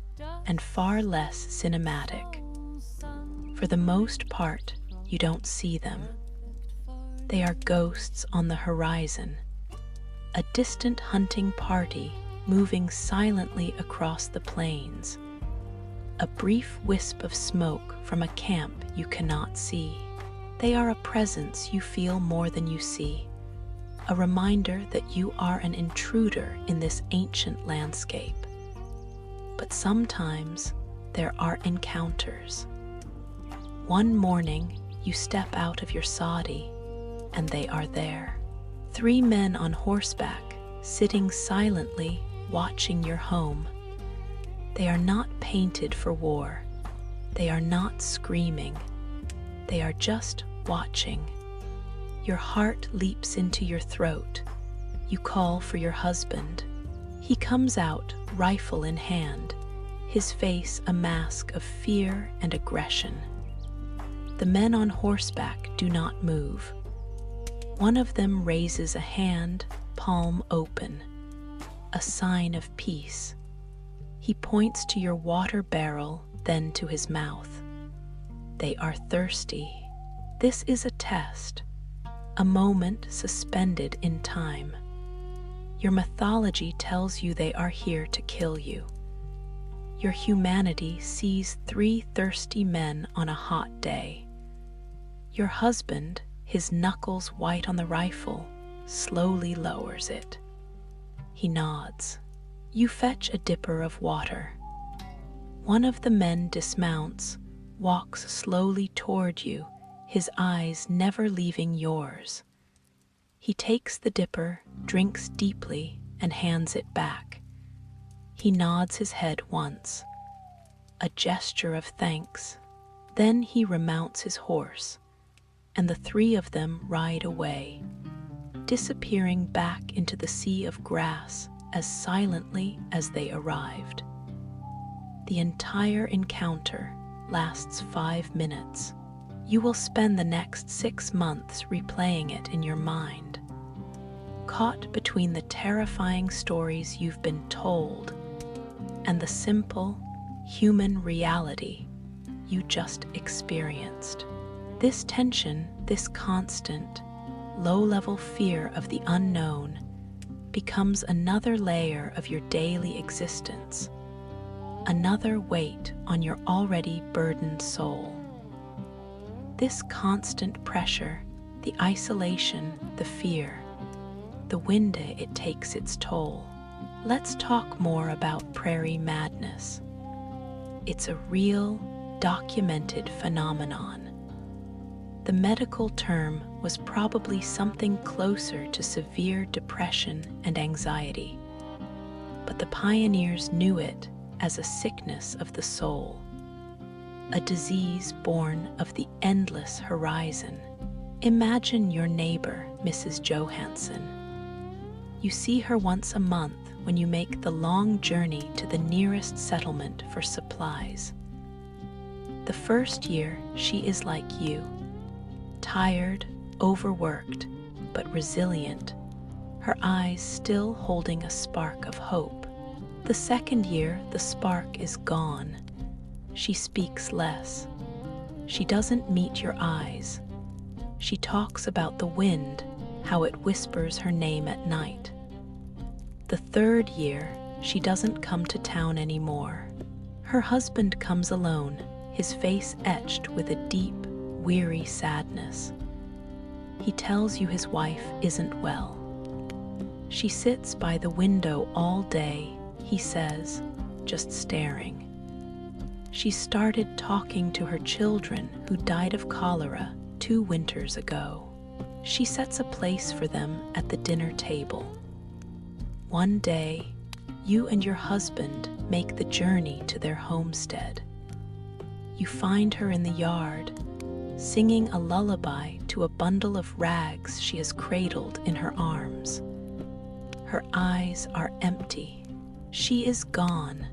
S1: and far less cinematic. For the most part, you don't see them. They are ghosts on the horizon, a distant hunting party moving silently across the plains, a brief wisp of smoke from a camp you cannot see. They are a presence you feel more than you see, a reminder that you are an intruder in this ancient landscape. But sometimes there are encounters. One morning, you step out of your soddy, and they are there. 3 men on horseback, sitting silently, watching your home. They are not painted for war. They are not screaming. They are just watching. Your heart leaps into your throat. You call for your husband. He comes out, rifle in hand, his face a mask of fear and aggression. The men on horseback do not move. One of them raises a hand, palm open, a sign of peace. He points to your water barrel, then to his mouth. They are thirsty. This is a test, a moment suspended in time. Your mythology tells you they are here to kill you. Your humanity sees 3 thirsty men on a hot day. Your husband, his knuckles white on the rifle, slowly lowers it. He nods. You fetch a dipper of water. One of the men dismounts, walks slowly toward you, his eyes never leaving yours. He takes the dipper, drinks deeply, and hands it back. He nods his head once, a gesture of thanks. Then he remounts his horse, and the three of them ride away, disappearing back into the sea of grass as silently as they arrived. The entire encounter lasts 5 minutes. You will spend the next 6 months replaying it in your mind, caught between the terrifying stories you've been told and the simple, human reality you just experienced. This tension, this constant, low-level fear of the unknown becomes another layer of your daily existence, another weight on your already burdened soul. This constant pressure, the isolation, the fear, the wind, it takes its toll. Let's talk more about prairie madness. It's a real, documented phenomenon. The medical term was probably something closer to severe depression and anxiety, but the pioneers knew it as a sickness of the soul, a disease born of the endless horizon. Imagine your neighbor, Mrs. Johansson. You see her once a month when you make the long journey to the nearest settlement for supplies. The first year, she is like you, tired, overworked, but resilient, her eyes still holding a spark of hope. The second year, the spark is gone. She speaks less. She doesn't meet your eyes. She talks about the wind, how it whispers her name at night. The third year, she doesn't come to town anymore. Her husband comes alone, his face etched with a deep, weary sadness. He tells you his wife isn't well. She sits by the window all day, he says, just staring. She started talking to her children who died of cholera 2 winters ago. She sets a place for them at the dinner table. One day, you and your husband make the journey to their homestead. You find her in the yard, singing a lullaby to a bundle of rags she has cradled in her arms. Her eyes are empty. She is gone.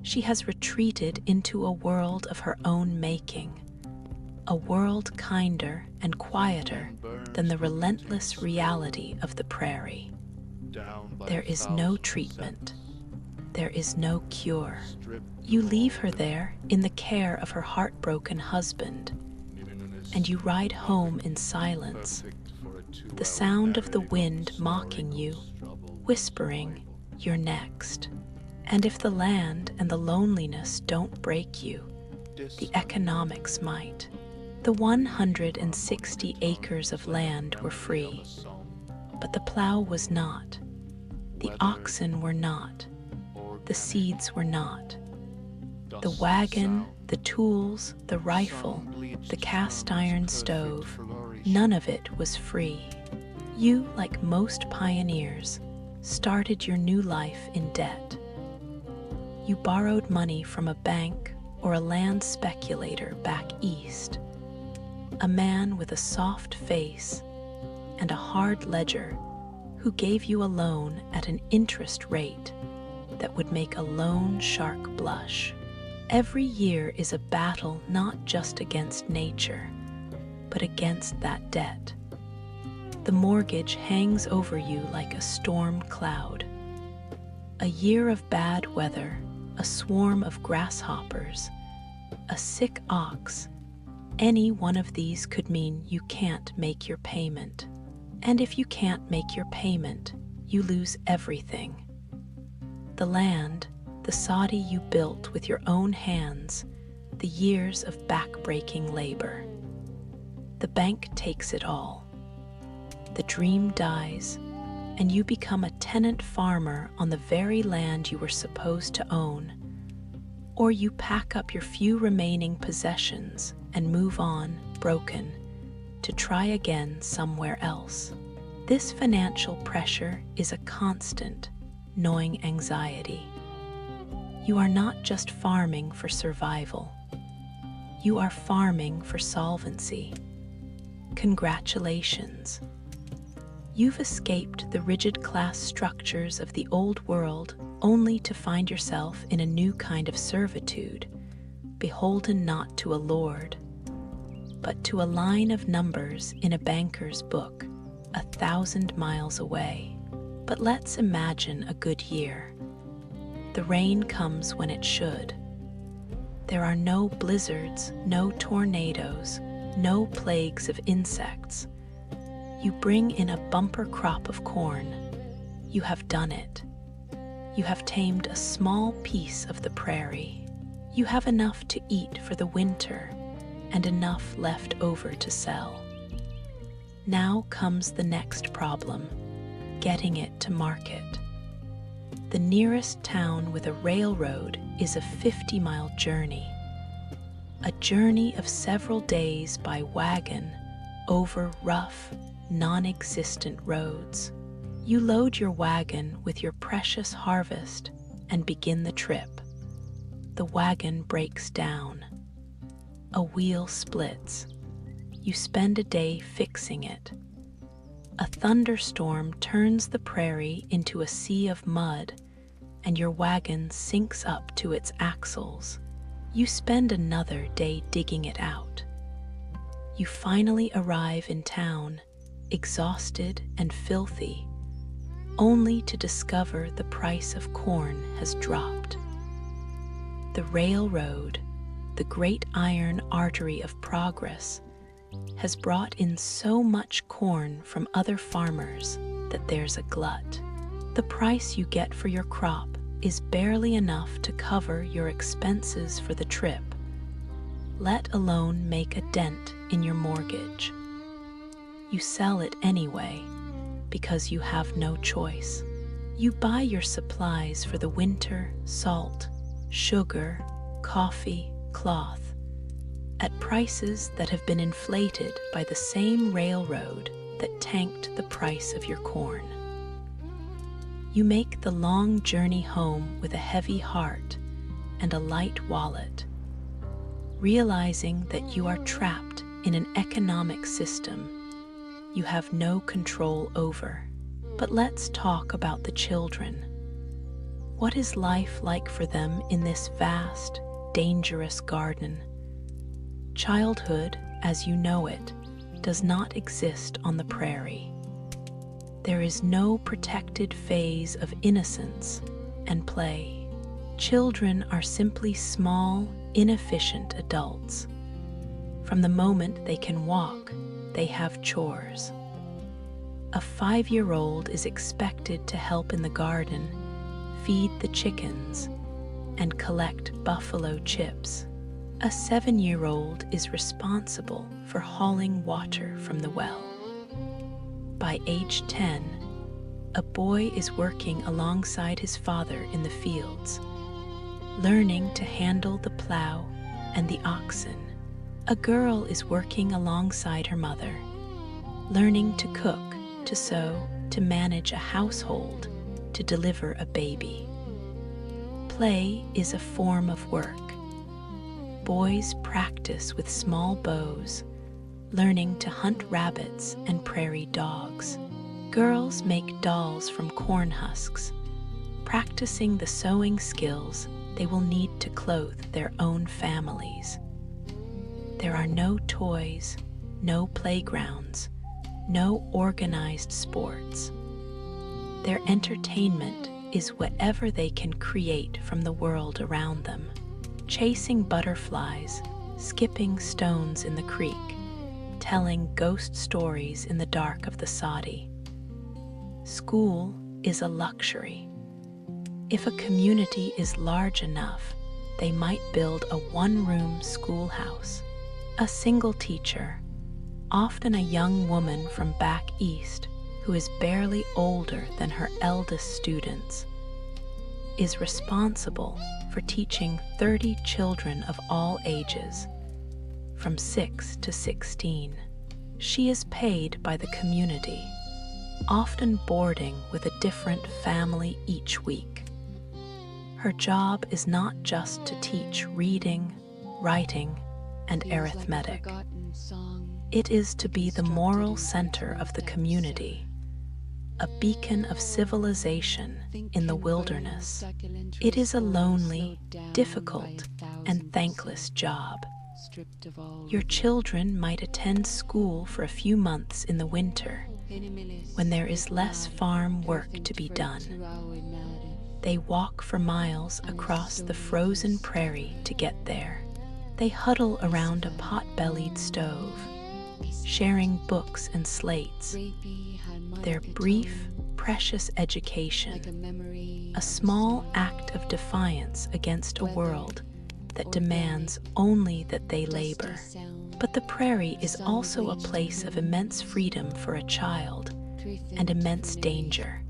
S1: She has retreated into a world of her own making, a world kinder and quieter than the relentless reality of the prairie. There is no treatment. There is no cure. You leave her there in the care of her heartbroken husband, and you ride home in silence, the sound of the wind mocking you, whispering, "You're next." And if the land and the loneliness don't break you, the economics might. The 160 acres of land were free, but the plow was not. The oxen were not. The seeds were not. The wagon, the tools, the rifle, the cast iron stove, none of it was free. You, like most pioneers, started your new life in debt. You borrowed money from a bank or a land speculator back east, a man with a soft face and a hard ledger who gave you a loan at an interest rate that would make a loan shark blush. Every year is a battle not just against nature, but against that debt. The mortgage hangs over you like a storm cloud. A year of bad weather, a swarm of grasshoppers, a sick ox, any one of these could mean you can't make your payment. And if you can't make your payment, you lose everything. The land, the soddy you built with your own hands, the years of back-breaking labor. The bank takes it all. The dream dies, and you become a tenant farmer on the very land you were supposed to own. Or you pack up your few remaining possessions and move on, broken, to try again somewhere else. This financial pressure is a constant, gnawing anxiety. You are not just farming for survival. You are farming for solvency. Congratulations. You've escaped the rigid class structures of the old world only to find yourself in a new kind of servitude, beholden not to a lord, but to a line of numbers in a banker's book, 1,000 miles away. But let's imagine a good year. The rain comes when it should. There are no blizzards, no tornadoes, no plagues of insects. You bring in a bumper crop of corn. You have done it. You have tamed a small piece of the prairie. You have enough to eat for the winter and enough left over to sell. Now comes the next problem, getting it to market. The nearest town with a railroad is a 50-mile journey. A journey of several days by wagon over rough, non-existent roads. You load your wagon with your precious harvest and begin the trip. The wagon breaks down. A wheel splits. You spend a day fixing it. A thunderstorm turns the prairie into a sea of mud, and your wagon sinks up to its axles. You spend another day digging it out. You finally arrive in town, exhausted and filthy, only to discover the price of corn has dropped. The railroad, the great iron artery of progress, has brought in so much corn from other farmers that there's a glut. The price you get for your crop is barely enough to cover your expenses for the trip, let alone make a dent in your mortgage. You sell it anyway, because you have no choice. You buy your supplies for the winter, salt, sugar, coffee, cloth, at prices that have been inflated by the same railroad that tanked the price of your corn. You make the long journey home with a heavy heart and a light wallet, realizing that you are trapped in an economic system you have no control over. But let's talk about the children. What is life like for them in this vast, dangerous garden? Childhood, as you know it, does not exist on the prairie. There is no protected phase of innocence and play. Children are simply small, inefficient adults. From the moment they can walk, they have chores. A 5-year-old is expected to help in the garden, feed the chickens, and collect buffalo chips. A 7-year-old is responsible for hauling water from the well. By age 10, a boy is working alongside his father in the fields, learning to handle the plow and the oxen. A girl is working alongside her mother, learning to cook, to sew, to manage a household, to deliver a baby. Play is a form of work. Boys practice with small bows, learning to hunt rabbits and prairie dogs. Girls make dolls from corn husks, practicing the sewing skills they will need to clothe their own families. There are no toys, no playgrounds, no organized sports. Their entertainment is whatever they can create from the world around them. Chasing butterflies, skipping stones in the creek, telling ghost stories in the dark of the soddy. School is a luxury. If a community is large enough, they might build a one-room schoolhouse. A single teacher, often a young woman from back east who is barely older than her eldest students, is responsible for teaching 30 children of all ages, from 6 to 16. She is paid by the community, often boarding with a different family each week. Her job is not just to teach reading, writing, and arithmetic. It is to be the moral center of the community, a beacon of civilization in the wilderness. It is a lonely, difficult, and thankless job. Your children might attend school for a few months in the winter, when there is less farm work to be done. They walk for miles across the frozen prairie to get there. They huddle around a pot-bellied stove, sharing books and slates. Their brief, precious education, a small act of defiance against a world that demands only that they labor. But the prairie is also a place of immense freedom for a child and immense danger.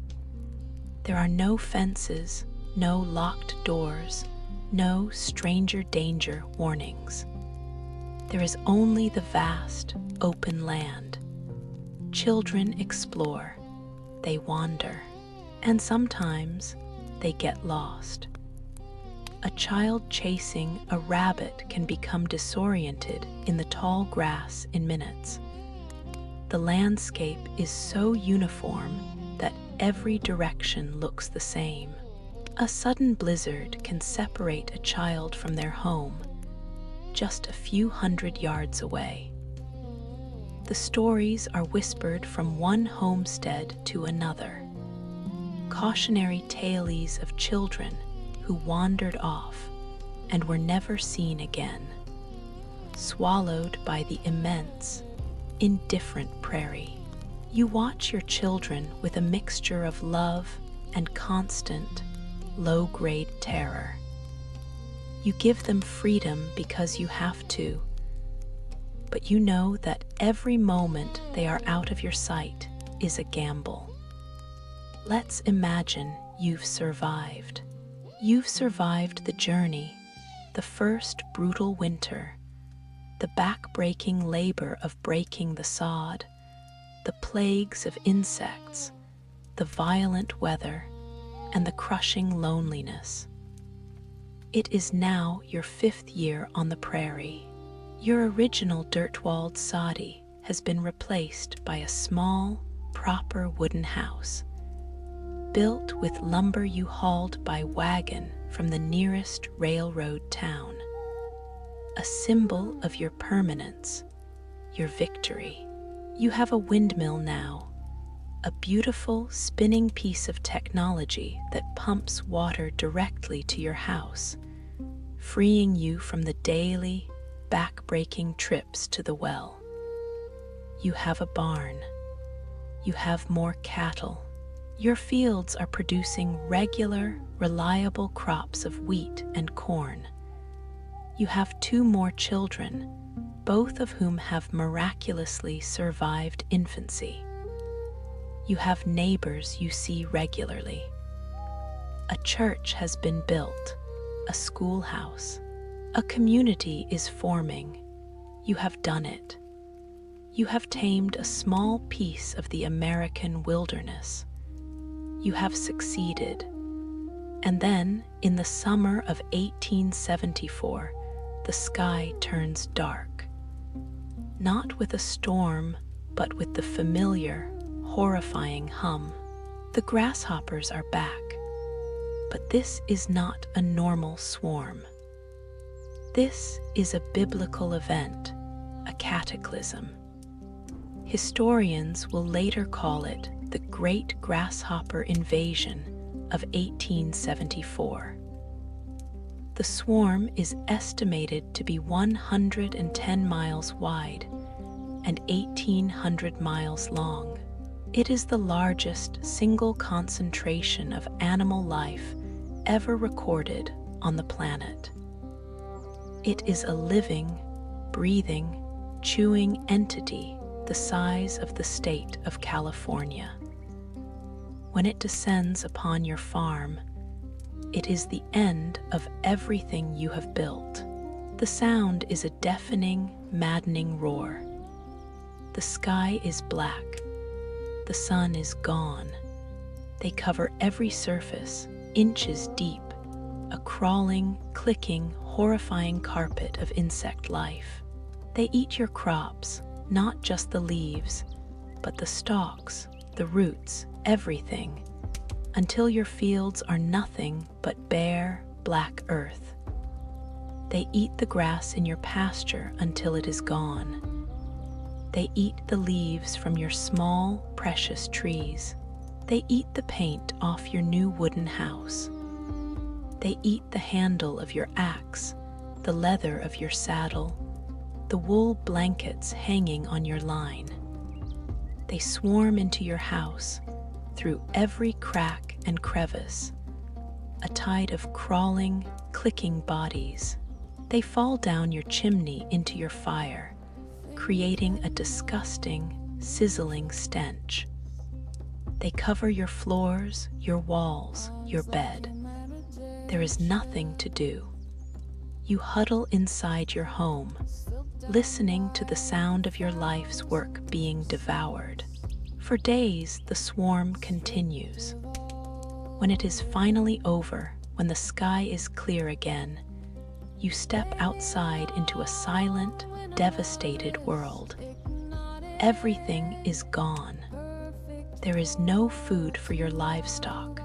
S1: There are no fences, no locked doors, no stranger danger warnings. There is only the vast, open land. Children explore, they wander, and sometimes they get lost. A child chasing a rabbit can become disoriented in the tall grass in minutes. The landscape is so uniform that every direction looks the same. A sudden blizzard can separate a child from their home, just a few hundred yards away. The stories are whispered from one homestead to another, cautionary tales of children who wandered off and were never seen again, swallowed by the immense, indifferent prairie. You watch your children with a mixture of love and constant, low-grade terror. You give them freedom because you have to, but you know that every moment they are out of your sight is a gamble. Let's imagine you've survived. You've survived the journey, the first brutal winter, the back-breaking labor of breaking the sod, the plagues of insects, the violent weather, and the crushing loneliness. It is now your 5th year on the prairie. Your original dirt-walled soddy has been replaced by a small, proper wooden house, built with lumber you hauled by wagon from the nearest railroad town. A symbol of your permanence, your victory. You have a windmill now, a beautiful spinning piece of technology that pumps water directly to your house, freeing you from the daily, back-breaking trips to the well. You have a barn. You have more cattle. Your fields are producing regular, reliable crops of wheat and corn. You have 2 more children, both of whom have miraculously survived infancy. You have neighbors you see regularly. A church has been built, a schoolhouse. A community is forming. You have done it. You have tamed a small piece of the American wilderness. You have succeeded. And then, in the summer of 1874, the sky turns dark. Not with a storm, but with the familiar, horrifying hum. The grasshoppers are back. But this is not a normal swarm. This is a biblical event, a cataclysm. Historians will later call it the Great Grasshopper Invasion of 1874. The swarm is estimated to be 110 miles wide and 1,800 miles long. It is the largest single concentration of animal life ever recorded on the planet. It is a living, breathing, chewing entity the size of the state of California. When it descends upon your farm, it is the end of everything you have built. The sound is a deafening, maddening roar. The sky is black. the sun is gone. They cover every surface, inches deep, a crawling, clicking, horrifying carpet of insect life. They eat your crops, not just the leaves, but the stalks, the roots, everything, until your fields are nothing but bare, black earth. They eat the grass in your pasture until it is gone. They eat the leaves from your small, precious trees. They eat the paint off your new wooden house. They eat the handle of your axe, the leather of your saddle, the wool blankets hanging on your line. They swarm into your house, through every crack and crevice, a tide of crawling, clicking bodies. They fall down your chimney into your fire, creating a disgusting, sizzling stench. They cover your floors, your walls, your bed. There is nothing to do. You huddle inside your home, listening to the sound of your life's work being devoured. For days, the swarm continues. When it is finally over, when the sky is clear again, you step outside into a silent, devastated world. Everything is gone. There is no food for your livestock.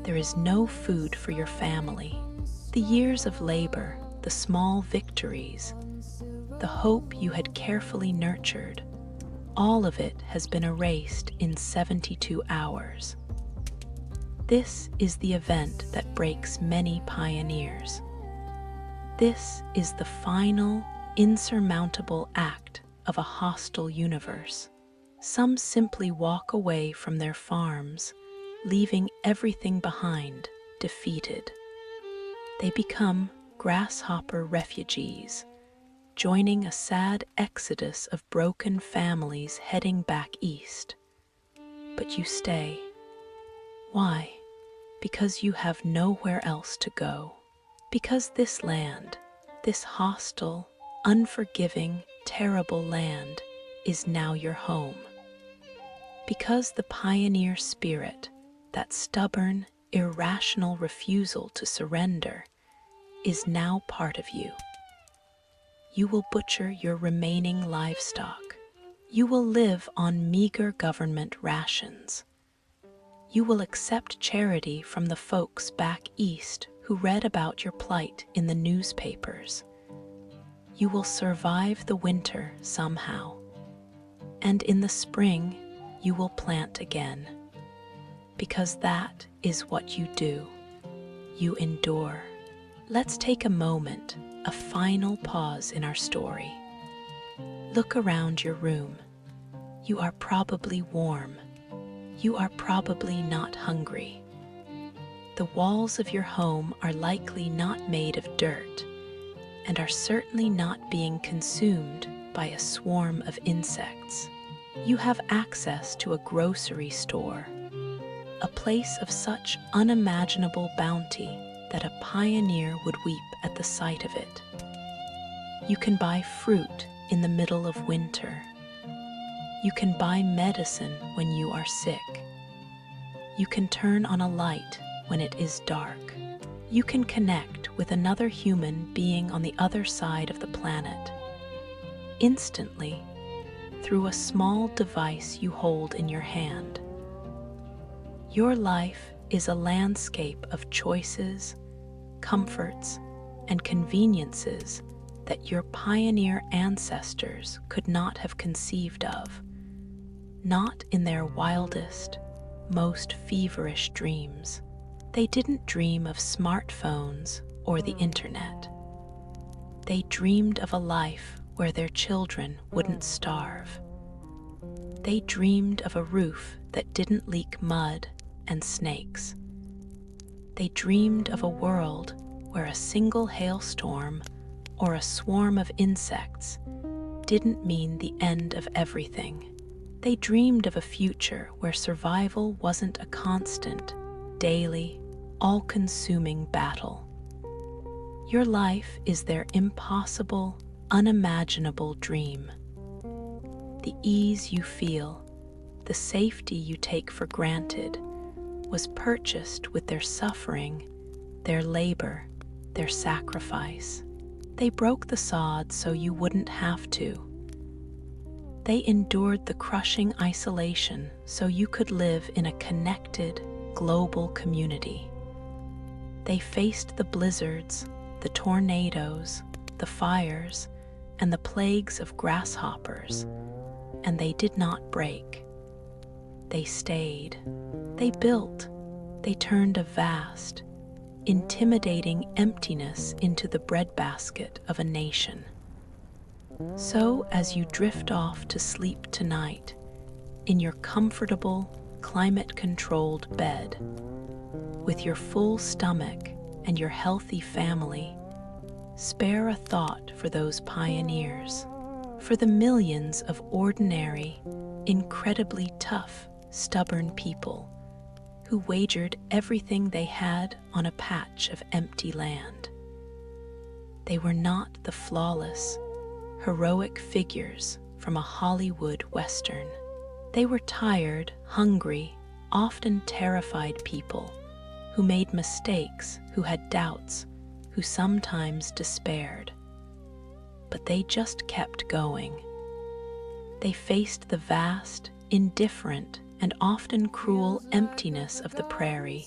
S1: There is no food for your family. The years of labor, the small victories, the hope you had carefully nurtured, all of it has been erased in 72 hours. This is the event that breaks many pioneers. This is the final, insurmountable act of a hostile universe. Some simply walk away from their farms, leaving everything behind, defeated. They become grasshopper refugees, joining a sad exodus of broken families heading back east. But you stay. Why? Because you have nowhere else to go. Because this land, this hostile, unforgiving, terrible land, is now your home. Because the pioneer spirit, that stubborn, irrational refusal to surrender, is now part of you. You will butcher your remaining livestock. You will live on meager government rations. You will accept charity from the folks back east who read about your plight in the newspapers. You will survive the winter somehow. And in the spring, you will plant again. Because that is what you do. You endure. Let's take a moment, a final pause in our story. Look around your room. You are probably warm. You are probably not hungry. The walls of your home are likely not made of dirt and are certainly not being consumed by a swarm of insects. You have access to a grocery store, a place of such unimaginable bounty that a pioneer would weep at the sight of it. You can buy fruit in the middle of winter. You can buy medicine when you are sick. You can turn on a light when it is dark. You can connect with another human being on the other side of the planet, instantly, through a small device you hold in your hand. Your life is a landscape of choices, comforts, and conveniences that your pioneer ancestors could not have conceived of, not in their wildest, most feverish dreams. They didn't dream of smartphones or the internet. They dreamed of a life where their children wouldn't starve. They dreamed of a roof that didn't leak mud and snakes. They dreamed of a world where a single hailstorm or a swarm of insects didn't mean the end of everything. They dreamed of a future where survival wasn't a constant, daily, all-consuming battle. Your life is their impossible, unimaginable dream. The ease you feel, the safety you take for granted, was purchased with their suffering, their labor, their sacrifice. They broke the sod so you wouldn't have to. They endured the crushing isolation so you could live in a connected, global community. They faced the blizzards, the tornadoes, the fires, and the plagues of grasshoppers, and they did not break. They stayed. They built. They turned a vast, intimidating emptiness into the breadbasket of a nation. So, as you drift off to sleep tonight, in your comfortable, climate-controlled bed, with your full stomach and your healthy family, spare a thought for those pioneers, for the millions of ordinary, incredibly tough, stubborn people who wagered everything they had on a patch of empty land. They were not the flawless, heroic figures from a Hollywood Western. They were tired, hungry, often terrified people who made mistakes, who had doubts, who sometimes despaired. But they just kept going. They faced the vast, indifferent, and often cruel emptiness of the prairie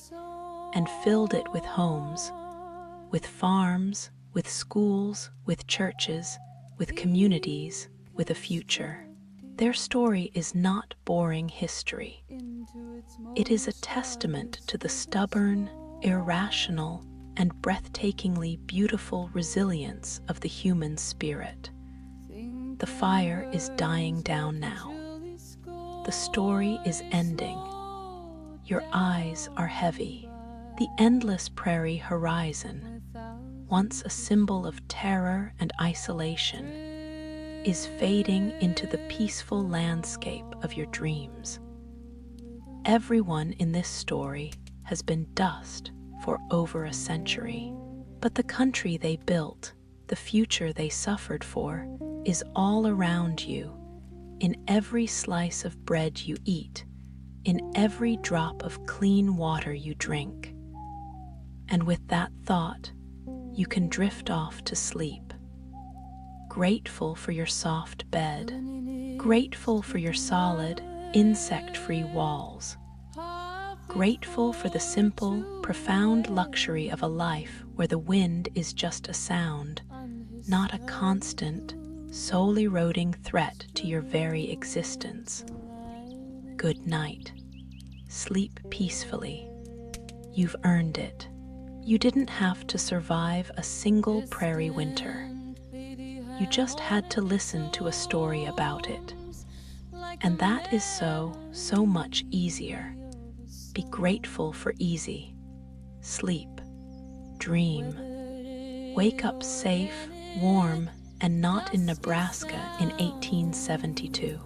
S1: and filled it with homes, with farms, with schools, with churches, with communities, with a future. Their story is not boring history. It is a testament to the stubborn, irrational, and breathtakingly beautiful resilience of the human spirit. The fire is dying down now. The story is ending. Your eyes are heavy. The endless prairie horizon, once a symbol of terror and isolation, is fading into the peaceful landscape of your dreams. Everyone in this story has been dust for over a century, but the country they built, the future they suffered for, is all around you, in every slice of bread you eat, in every drop of clean water you drink. And with that thought, you can drift off to sleep, grateful for your soft bed, grateful for your solid, insect-free walls, grateful for the simple, profound luxury of a life where the wind is just a sound, not a constant, soul-eroding threat to your very existence. Good night. Sleep peacefully. You've earned it. You didn't have to survive a single prairie winter. You just had to listen to a story about it. And that is so much easier. Be grateful for easy. Sleep. Dream. Wake up safe, warm, and not in Nebraska in 1872.